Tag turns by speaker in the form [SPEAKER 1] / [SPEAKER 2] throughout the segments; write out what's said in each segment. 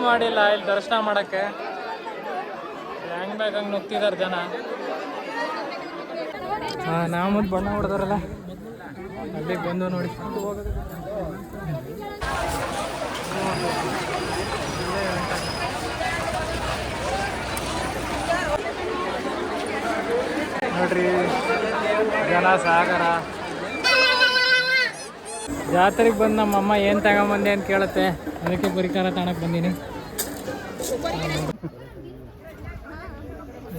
[SPEAKER 1] ಮಾಡಿಲ್ಲ ಇಲ್ಲಿ ದರ್ಶನ ಮಾಡಕ್ಕೆ. ಹೆಂಗ್ ಬೇಕಂಗೆ ನುಗ್ತಿದಾರೆ ಜನ. ನಾವು ಮತ್ತು ಬಣ್ಣ ಹೊಡೆದಾರಲ್ಲ ಅಲ್ಲಿಗೆ ಬಂದು ನೋಡಿ. ನೋಡ್ರಿ ಜನ ಸಾಗರ. ಜಾತ್ರೆಗೆ ಬಂದು ನಮ್ಮಮ್ಮ ಏನು ತಗೊಂಬಂದೆ ಅಂತ ಕೇಳುತ್ತೆ, ಅದಕ್ಕೆ ಪರಿಕಾರ ತಾಣಕ್ಕೆ ಬಂದೀನಿ.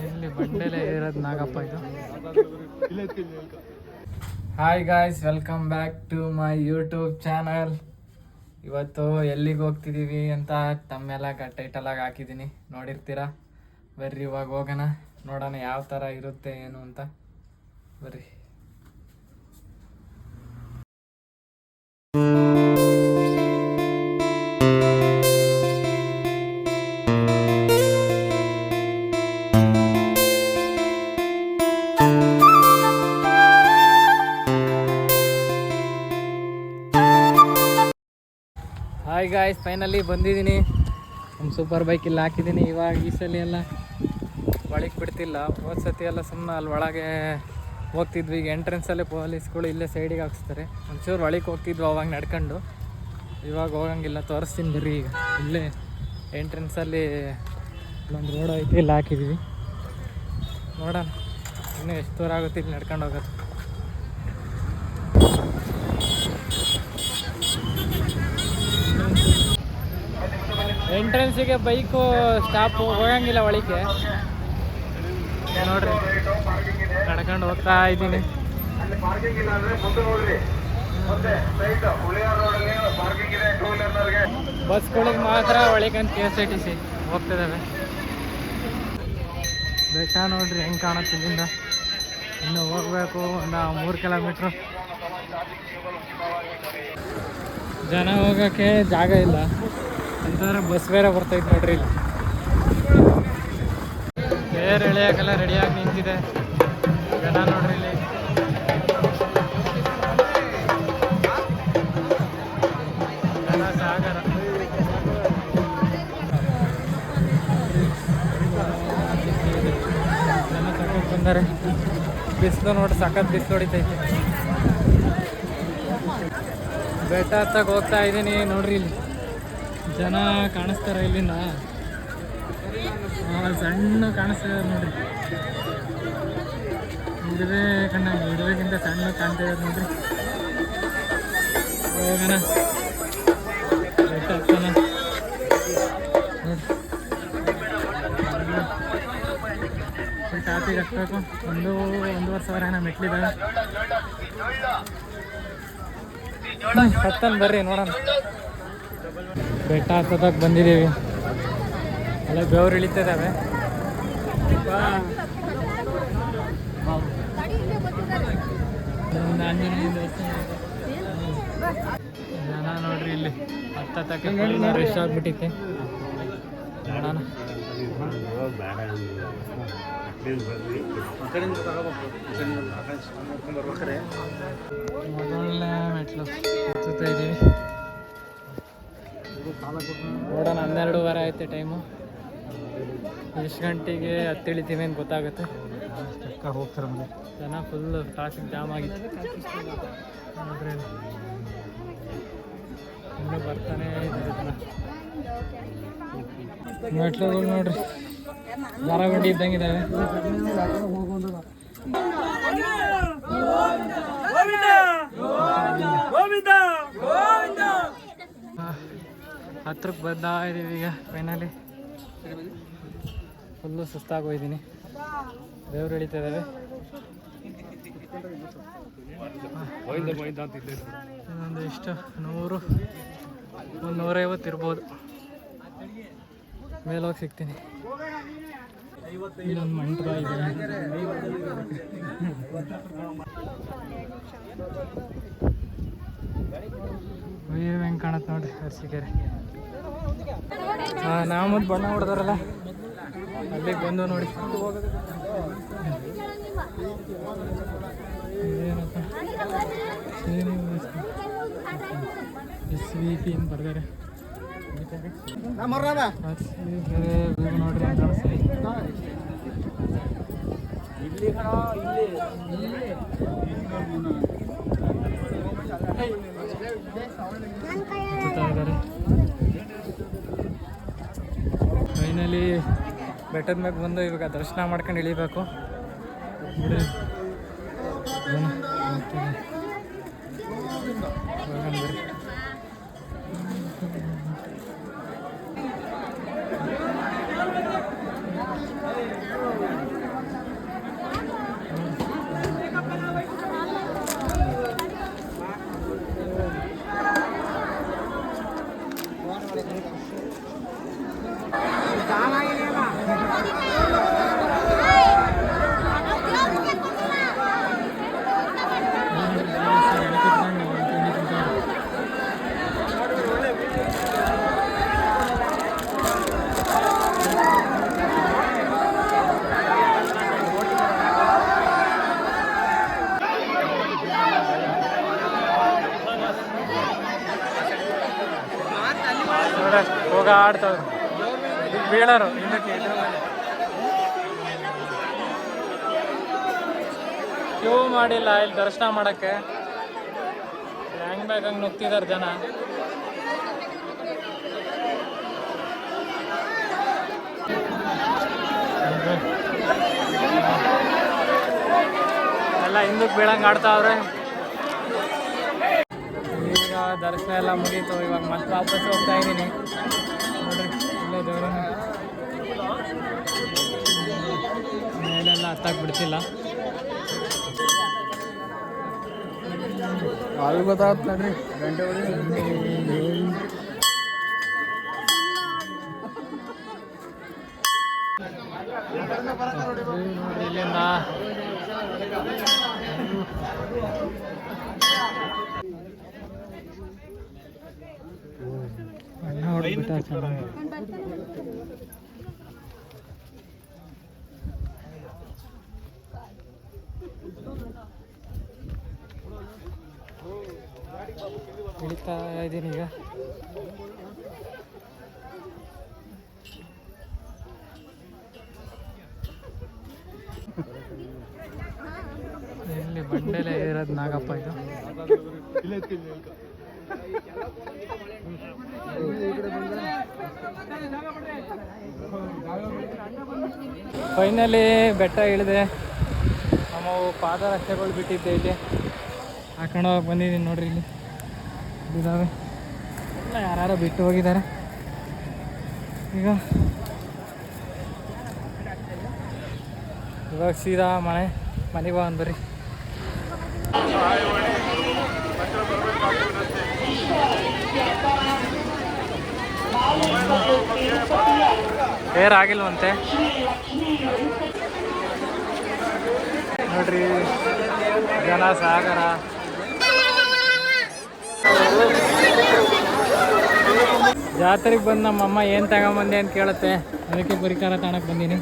[SPEAKER 1] ಇಲ್ಲಿ ಬಂಡೆಲೆ ಇರೋದು ನಾಗಪ್ಪ ಇದು. Hi guys, welcome back to my YouTube channel. ಇವತ್ತು ಎಲ್ಲಿಗೆ ಹೋಗ್ತಿದ್ದೀವಿ ಅಂತ ತಮ್ಮೆಲ್ಲ ಟೈಟಲಾಗಿ ಹಾಕಿದ್ದೀನಿ, ನೋಡಿರ್ತೀರ. ಬರ್ರಿ ಇವಾಗ ಹೋಗೋಣ, ನೋಡೋಣ ಯಾವ ಥರ ಇರುತ್ತೆ ಏನು ಅಂತ. ಬರ್ರಿ. ಹಾಯ್ ಗಾಯ್ಸ್, ಫೈನಲಿ ಬಂದಿದ್ದೀನಿ. ನಮ್ಮ ಸೂಪರ್ ಬೈಕ್ ಇಲ್ಲಿ ಹಾಕಿದ್ದೀನಿ. ಇವಾಗ ಈ ಸಲ ಎಲ್ಲ ಒಳಗೆ ಬಿಡ್ತಿಲ್ಲ. ಹೋದ ಸತಿ ಎಲ್ಲ ಸುಮ್ಮನೆ ಅಲ್ಲಿ ಒಳಗೆ ಹೋಗ್ತಿದ್ವಿ. ಈಗ ಎಂಟ್ರೆನ್ಸಲ್ಲೇ ಪೊಲೀಸ್ಗಳು ಇಲ್ಲೇ ಸೈಡಿಗೆ ಹಾಕ್ಸ್ತಾರೆ. ಒಂಚೂರು ಒಳಗೆ ಹೋಗ್ತಿದ್ವಿ ಅವಾಗ ನಡ್ಕೊಂಡು. ಇವಾಗ ಹೋಗಂಗಿಲ್ಲ, ತೋರಿಸ್ತೀನಿ ಬರ್ರಿ. ಈಗ ಇಲ್ಲೇ ಎಂಟ್ರೆನ್ಸಲ್ಲಿ ಒಂದು ರೋಡ್ ಐತಿ, ಇಲ್ಲಿ ಹಾಕಿದ್ವಿ. ನೋಡೋಣ ಇನ್ನೂ ಎಷ್ಟು ದೂರ ಆಗುತ್ತೆ ಇಲ್ಲಿ ನಡ್ಕೊಂಡು ಹೋಗೋದು. ಎಂಟ್ರೆನ್ಸಿಗೆ ಬೈಕು ಸ್ಟಾಪು ಹೋಗಂಗಿಲ್ಲ ಒಳಗೆ. ನೋಡ್ರಿ ನಡ್ಕೊಂಡು ಹೋಗ್ತಾ ಇದ್ದೀನಿ. ಬಸ್ಗಳಿಗೆ ಮಾತ್ರ ಒಳಗೆ ಅಂತ KSRTC ಹೋಗ್ತಿದ್ದಾವೆ. ಬೆಟ್ಟ ನೋಡ್ರಿ ಹೆಂಗೆ ಕಾಣುತ್ತೆ ಇಲ್ಲಿಂದ. ಇನ್ನು ಹೋಗ್ಬೇಕು ಒಂದು 3 ಕಿಲೋಮೀಟ್ರು. ಜನ ಹೋಗೋಕ್ಕೆ ಜಾಗ ಇಲ್ಲ ಅಂತಂದ್ರೆ ಬಸ್ ಬೇರೆ ಬರ್ತೈತೆ ನೋಡ್ರಿ. ಇಲ್ಲಿ ಬೇರೆ ಎಳೆಯೋಕ್ಕೆಲ್ಲ ರೆಡಿಯಾಗಿ ನಿಂತಿದೆ ಜನ ನೋಡ್ರಿ. ಇಲ್ಲಿ ಜನ ಸಾಗರ. ಜನ ಸಖತ್ ಬಂದರೆ. ಬಿಸಿಲು ನೋಡ್ರಿ, ಸಖತ್ ಬಿಸಿಲು ಹೊಡಿತೈತೆ. ಬೆಟ್ಟ ಹತ್ತಕ್ಕೆ ಹೋಗ್ತಾ ಇದ್ದೀನಿ ನೋಡ್ರಿ. ಇಲ್ಲಿ ಜನ ಕಾಣಿಸ್ತಾರೆ ಇಲ್ಲಿಂದ. ಸಣ್ಣ ಕಾಣಿಸ್ತಿದೆ ನೋಡ್ರಿ. ಇಡುವೆ ಕಣ್ಣಾಗಿ, ಇಡುವೆಗಿಂತ ಸಣ್ಣ ಕಾಣ್ತಿದೆ ನೋಡ್ರಿ. ಹೋಗೋಣ, ಬೆಟ್ಟ ಹತ್ತೋಣ ನೋಡ್ರಿ. ಟಾಪಿಗೆ ಹತ್ತಬೇಕು. 1-1.5 ಸಾವಿರ ಮೆಟ್ಲಿದ್ದಾವೆ. ಹತ್ತನ ಬರ್ರಿ ನೋಡೋಣ. ಬೆಟ್ಟ ಹತ್ತೋದಕ್ಕೆ ಬಂದಿದ್ದೀವಿ. ಅಲ್ಲ ಬೆವರು ಇಳಿತಿದ್ದಾವೆ. ಆಂಜನೇಯ ದೇವಸ್ಥಾನ ಜನ ನೋಡ್ರಿ. ಇಲ್ಲಿ ಹತ್ತಕ್ಕೆ ರಶ್ ಆಗ್ಬಿಟ್ಟೈತೆ. ನೋಡೋಣ. ಮೊದಲನೇ ಮೆಟ್ಲು ಹತ್ತುತ್ತಾ ಇದ್ದೀವಿ. ನೋಡೋಣ, 12:15 ಆಯ್ತು ಟೈಮು. ಎಷ್ಟು ಗಂಟೆಗೆ ಹತ್ತಿಳಿತೀವಿ ಅಂತ ಗೊತ್ತಾಗುತ್ತೆ. ಹೋಗ್ತಾರೆ ಜನ, ಫುಲ್ ಟ್ರಾಫಿಕ್ ಜಾಮ್ ಆಗಿತ್ತು ನೋಡ್ರಿ. ಇನ್ನೂ ಬರ್ತಾನೆ ಇದ್ದಾರೆ ಮೆಟ್ಲುಗಳು ನೋಡ್ರಿ. ದಾರಗುಂಡಿ ಇದ್ದಂಗಿದ್ದಾವೆ. ಹತ್ರಕ್ಕೆ ಬರ್ತಾ ಇದ್ದೀವಿ ಈಗ ಫೈನಲಿ. ಫುಲ್ಲು ಸುಸ್ತಾಗೋಗಿದ್ದೀನಿ. ದೇವ್ರು ಹಿಡಿತಾ ಇದ್ದಾವೆ. ಇನ್ನೊಂದು ಎಷ್ಟು 100-150 ಇರ್ಬೋದು. ಮೇಲೋಗಿ ಸಿಗ್ತೀನಿ. ಇಲ್ಲೊಂದು ಮಂಟಪ ಇದೆ. ಹೆಂಗೆ ಕಾಣುತ್ತೆ ನೋಡ್ರಿ ಅರಸೀಕೆರೆ. ನಾವು ಮತ್ತು ಬಣ್ಣ ಹೊಡೆದಾರಲ್ಲ ಅಲ್ಲಿಗೆ ಬಂದು ನೋಡಿ. ಏನಪ್ಪ SVP ಅಂತ ಬರ್ತಾರೆ. ನೋಡ್ರಿ ಫೈನಲಿ ಬೆಟ್ಟದ ಮ್ಯಾಗ ಬಂದು ಇವಾಗ ದರ್ಶನ ಮಾಡ್ಕೊಂಡು ಇಳಿಬೇಕು. ಹೋಗ ಆಡ್ತಾವ್ರು ಬೀಳರು ಇನ್ನಕ್ಕೆ ಕ್ಯೂ ಮಾಡಿಲ್ಲ ಇಲ್ಲಿ ದರ್ಶನ ಮಾಡಕ್ಕೆ. ಹೆಂಗ್ ಬೇಕಂಗೆ ನುಗ್ತಿದಾರೆ ಜನ. ಎಲ್ಲ ಹಿಂದಕ್ಕೆ ಬೀಳಂಗೆ ಆಡ್ತಾವ್ರೆ. ಈಗ ದರ್ಶನ ಎಲ್ಲ ಮುಗೀತು. ಇವಾಗ ಮತ್ತೆ ವಾಪಸ್ ಹೋಗ್ತಾ ಇದ್ದೀನಿ. ನೋಡ್ರಿ ಇಲ್ಲೇ ದೇವ್ರ ಮೇಲೆಲ್ಲ ಹತ್ತಾಕ್ ಬಿಡ್ತಿಲ್ಲ. ಅಲ್ಲಿ ಗೊತ್ತಾಗುತ್ತೆ ನೋಡ್ರಿ ಗಂಟೆ ಇಲ್ಲಿಂದ ಹೊಡ್ಬಿಟ್ಟ ಚೆನ್ನಾಗಿ. ಇಳಿತಾ ಇದ್ದೀನಿ ಈಗ. ಎಲ್ಲಿ ಬಂಡೆಲೆ ಇರೋದು ನಾಗಪ್ಪ ಇದು. ಫೈನಲಿ ಬೆಟ್ಟ ಇಳಿದೆ. ನಾವು ಪಾದರಕ್ಷೆಗಳು ಬಿಟ್ಟಿದ್ದೆ ಇಲ್ಲಿ ಹಾಕೊಂಡು ಹೋಗಿ ಬಂದಿದ್ದೀನಿ. ನೋಡ್ರಿ ಇಲ್ಲಿ ಇದಾವೆ ಎಲ್ಲ ಯಾರು ಬಿಟ್ಟು ಹೋಗಿದ್ದಾರೆ. ಈಗ ಇವಾಗ ಸೀದಾ ಮನೆಗೆ ಬಂದು ಬರ್ರಿ. ಏರ್ ಆಗಿಲ್ವಂತೆ ನೋಡ್ರಿ ಜನ ಸಾಗರ. ಜಾತ್ರೆಗೆ ಬಂದು ನಮ್ಮಮ್ಮ ಏನು ತಗೊಂಬಂದೆ ಅಂತ ಕೇಳುತ್ತೆ. ಅದಕ್ಕೆ ಪರಿಕಾರ ತಾಣಕ್ಕೆ ಬಂದೀನಿ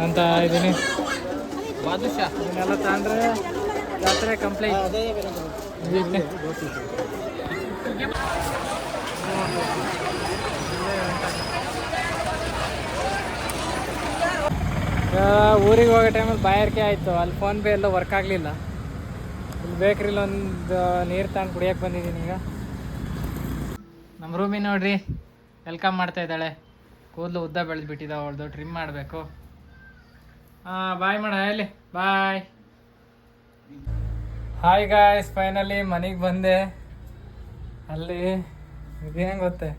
[SPEAKER 1] ಅಂತ ಇದ್ದೀನಿ. ಇದನ್ನೆಲ್ಲ ತಗೊಂಡ್ರೆ ಜಾತ್ರೆ ಕಂಪ್ಲೀಟ್. ಊರಿಗೆ ಹೋಗೋ ಟೈಮಲ್ಲಿ ಬಾಯಾರಿಕೆ ಆಯಿತು. ಅಲ್ಲಿ ಫೋನ್ಪೇ ಎಲ್ಲ ವರ್ಕ್ ಆಗಲಿಲ್ಲ. ಇಲ್ಲಿ ಬೇಕ್ರಿಲಿ ಒಂದು ನೀರು ತಗೊಂಡು ಕುಡಿಯೋಕೆ ಬಂದಿದ್ದೀನಿ. ಈಗ ನಮ್ಮ ರೂಮಿ ನೋಡ್ರಿ ವೆಲ್ಕಮ್ ಮಾಡ್ತಾ ಇದ್ದಾಳೆ. ಕೂದಲು ಉದ್ದ ಬೆಳೆದ್ಬಿಟ್ಟಿದ್ದಾವೆ, ಅವಳ್ದು ಟ್ರಿಮ್ ಮಾಡಬೇಕು. ಬಾಯ್ ಮಾಡ ಹೇಳಿ ಬಾಯ್. ಹಾಯ್ ಗಾಯ್ಸ್, ಫೈನಲಿ ಮನೆಗೆ ಬಂದೆ. ಅಲ್ಲಿ ಇದೇನು ಗೊತ್ತೇ,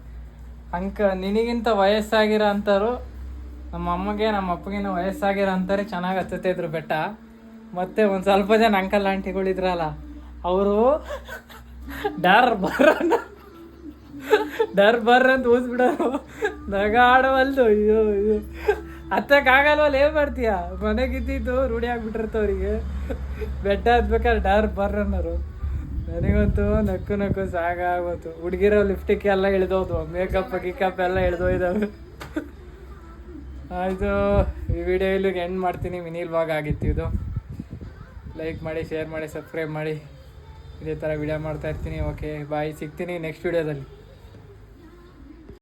[SPEAKER 1] ನಿನಗಿಂತ ವಯಸ್ಸಾಗಿರೋ ಅಂಥವ್ರು ನಮ್ಮ ಅಮ್ಮಗೆ ನಮ್ಮ ಅಪ್ಪಗಿನ ವಯಸ್ಸಾಗಿರೋ ಅಂತಾರೆ ಚೆನ್ನಾಗಿ ಹತ್ತುತ್ತಿದ್ರು ಬೆಟ್ಟ. ಮತ್ತು ಒಂದು ಸ್ವಲ್ಪ ಜನ ಅಂಕಲ್ ಆಂಟಿಗಳಿದ್ರಲ್ಲ, ಅವರು ಡರ್ ಬರ್ರ ಅಂತ ಊಸ್ಬಿಡೋರು. ನಗಾಡವಲ್ದು. ಅಯ್ಯೋ ಅಯ್ಯೋ ಹತ್ತಕ್ಕಾಗಲ್ವಲ್ಲ, ಏನು ಮಾಡ್ತೀಯ? ಮನೆಗಿದ್ದಿದ್ದು ರೂಢಿ ಆಗ್ಬಿಟ್ಟಿರ್ತವ್ರಿಗೆ. ಬೆಟ್ಟ ಹತ್ಬೇಕಾದ್ರೆ ಡರ್ ಬರ್ರ ಅನ್ನೋರು. ನನಗಂತೂ ನಕ್ಕು ಸಾಕಾಗೋತು. ಹುಡುಗಿರೋ ಲಿಫ್ಟಿಕ್ ಎಲ್ಲ ಇಳಿದೋದ್ವು, ಮೇಕಪ್ ಗಿಕಪ್ ಎಲ್ಲ ಇಳಿದೋಯ್ದವು. ಆಯಿತು, ಈ ವಿಡಿಯೋ ಇಲ್ಲಿಗೆ ಎಂಡ್ ಮಾಡ್ತೀನಿ. ಮಿನಿ ವ್ಲಾಗ್ ಆಗಿತ್ತು ಇದು. ಲೈಕ್ ಮಾಡಿ, ಶೇರ್ ಮಾಡಿ, ಸಬ್ಸ್ಕ್ರೈಬ್ ಮಾಡಿ. ಇದೇ ಥರ ವಿಡಿಯೋ ಮಾಡ್ತಾ ಇರ್ತೀನಿ. ಓಕೆ ಬಾಯ್, ಸಿಗ್ತೀನಿ ನೆಕ್ಸ್ಟ್ ವಿಡಿಯೋದಲ್ಲಿ.